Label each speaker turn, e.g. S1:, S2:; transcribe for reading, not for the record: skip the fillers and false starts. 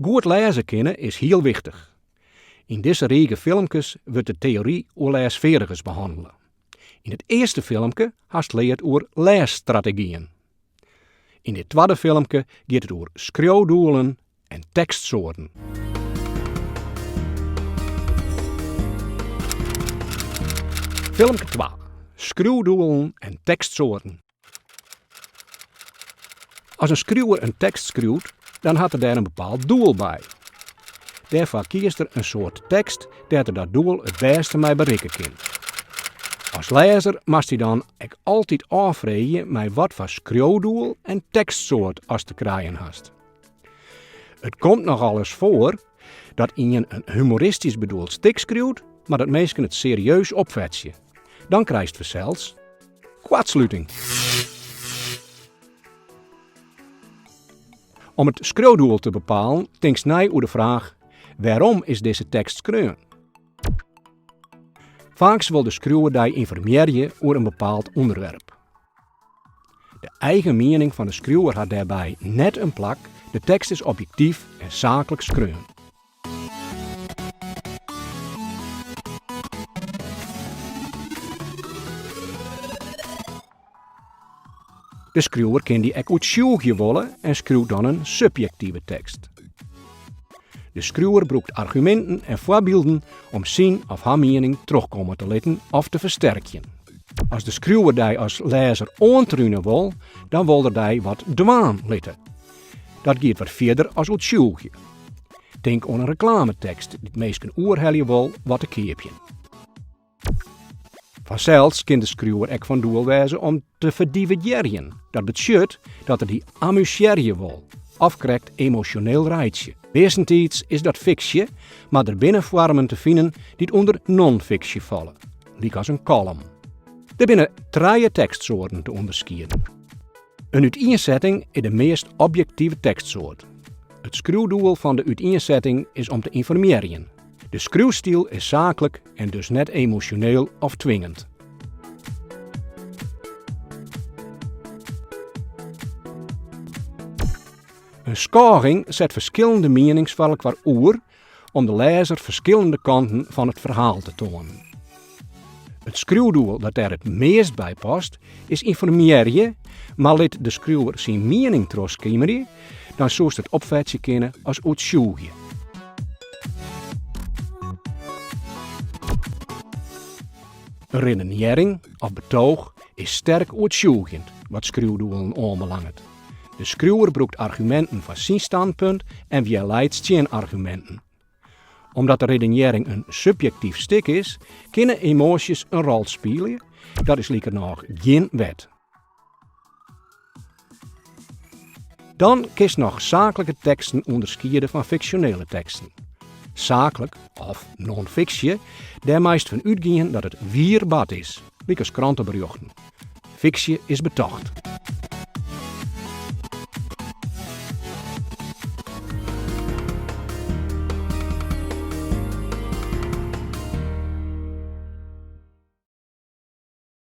S1: Goed lezen kennen is heel wichtig. In deze reeks filmpjes wordt de theorie over leesvaardigers behandelen. In het eerste filmpje hast leerd over leesstrategieën. In dit tweede filmpje gaat het over schreeuwdoelen en tekstsoorten. Filmpje 2. Schreeuwdoelen en tekstsoorten. Als een schreeuwer een tekst schreeuwt, dan had er daar een bepaald doel bij. Daarvoor kiest er een soort tekst dat er dat doel het beste mee bereiken kan. Als lezer moest hij dan ook altijd afvragen met wat voor schreeuwdoel en tekstsoort als te krijgen hast. Het komt nogal eens voor dat iemand een humoristisch bedoeld stuk schreeuwt, maar dat mensen het serieus opvatsen. Dan krijgt we zelfs kwartsluiting. Om het schreeuwdoel te bepalen, denkt snij over de vraag: waarom is deze tekst schreeuwen? Vaak wil de schreeuwer informeren over een bepaald onderwerp. De eigen mening van de schreeuwer had daarbij net een plak. De tekst is objectief en zakelijk schreeuwen. De schreeuwer kan die ook uitsjoegen willen en schreeuwt dan een subjectieve tekst. De schreeuwer gebruikt argumenten en voorbeelden om zijn of haar mening terugkomen te laten of te versterken. Als de schreeuwer die als lezer aantruinen wil, dan wil hij wat dwaan laten. Dat gaat wat verder als uitsjoegen. Denk aan een reclametekst die mensen oorhellen wil wat te keepje. Vanzelfs kan de schreeuwer ook van doel wezen om te verdivideren. Dat betekent dat er die amuseren wil. Of krijgt emotioneel rijtje. Meestentijds is dat fictie, maar er binnen vormen te vinden die onder non-fictie vallen. Liek als een column. Er binnen 3 tekstsoorten te onderscheiden. Een uiteenzetting is de meest objectieve tekstsoort. Het schreeuwdoel van de uiteenzetting is om te informeren. De schreeuwstijl is zakelijk en dus net emotioneel of dwingend. Een scoring zet verschillende meningsvallen qua oer om de lezer verschillende kanten van het verhaal te tonen. Het schreeuwdoel dat daar het meest bij past is informeren, maar laat de schreeuwer zijn mening terugkomen, dan zou het opvatsen kunnen als uitsjoegen. Een redenering of betoog is sterk uitsjoegend wat schreeuwdoelen aanbelangt. De schreeuwer gebruikt argumenten van zijn standpunt en via leidt geen argumenten. Omdat de redenering een subjectief stuk is, kunnen emoties een rol spelen. Dat is liever nog geen wet. Dan kiest nog zakelijke teksten onderscheiden van fictionele teksten. Zakelijk, of non-fictie, daar meest van uitgaan dat het wierbad is, liek als krantenberichten. Fictie is betocht.